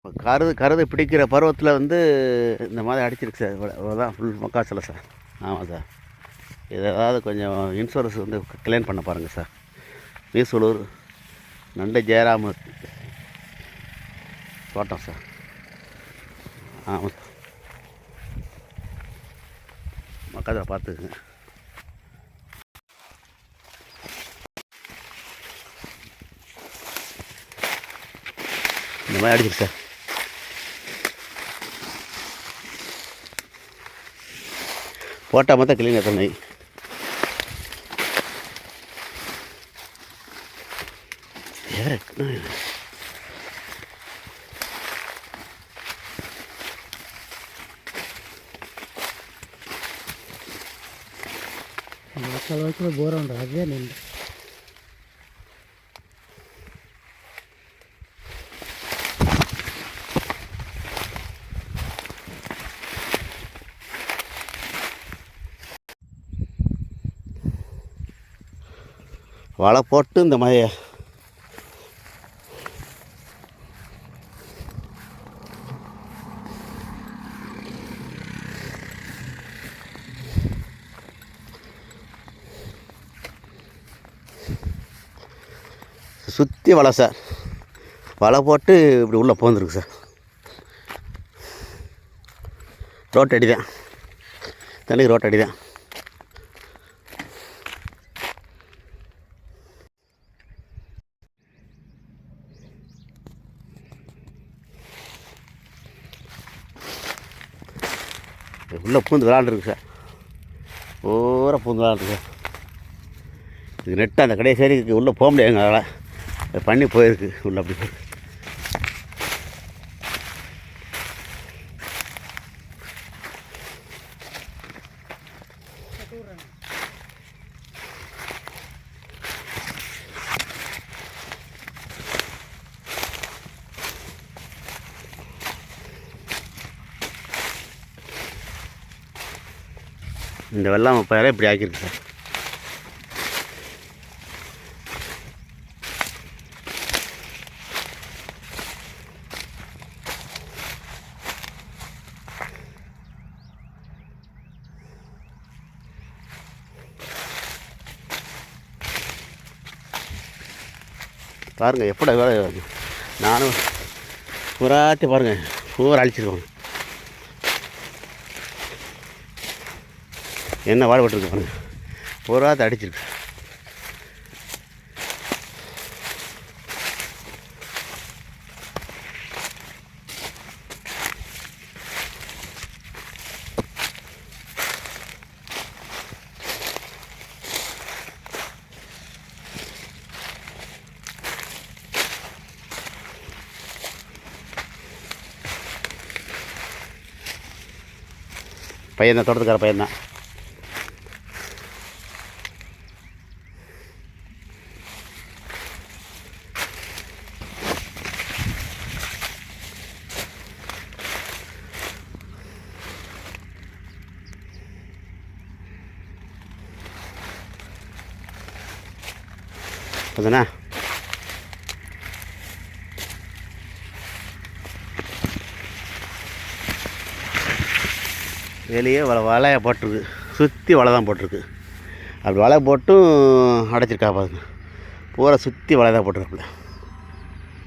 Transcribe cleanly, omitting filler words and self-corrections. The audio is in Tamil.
கருது பிடிக்கிற பருவத்தில் வந்து இந்த மாதிரி அடிச்சிருக்கு சார். இவ்வளோதான் ஃபுல் மக்காச்சோளம் சார். ஆமாம் சார். இது ஏதாவது கொஞ்சம் இன்சூரன்ஸ் வந்து கிளைம் பண்ண பாருங்கள் சார். மீசூலூர் நண்டை ஜெயராம தோட்டம் சார். ஆமாம் சார். மக்காச்சோளம் பார்த்துக்குங்க. இந்த மாதிரி அடிச்சிருக்கு சார். போட்டால் மொத்தம் கிளீன் எத்தனை மக்கள் போகிறோம் அதே நின்று வலை போட்டு இந்த மாதிரி சுற்றி வலை சார். வலை போட்டு இப்படி உள்ளே போந்துருக்கு சார். ரோட் அடி தான், தண்ணிக்கு ரோட் அடி தான். உள்ளே பூந்து விளாண்டுருக்கு சார். பூரா பூந்து விளாண்டுருக்கு சார். இது நெட்டு அந்த கடையை சரி உள்ளே போக முடியாது எங்களால். பண்ணி போயிருக்கு உள்ளே அப்படி போயிருக்கு. இந்த வெள்ளாமை பயிரை இப்படி ஆக்கியிருக்கு சார். பாருங்கள் எப்படி வேலை. நானும் பூராத்தி பாருங்கள் பூரா அழிச்சிருக்கோங்க. என்ன வாடப்பட்டுருக்கு பாருங்கள். பூராத்தை அடிச்சிருக்கு. பையன் தான், தோட்டத்துக்கார பையன் தான். அதுண்ணா வெளியே வலையை போட்டிருக்கு. சுற்றி வலை தான் போட்டிருக்கு. அப்படி வலை போட்டும் அடைச்சிருக்கா பாருங்க. பூரா சுற்றி வலை தான் போட்டிருக்குல்ல.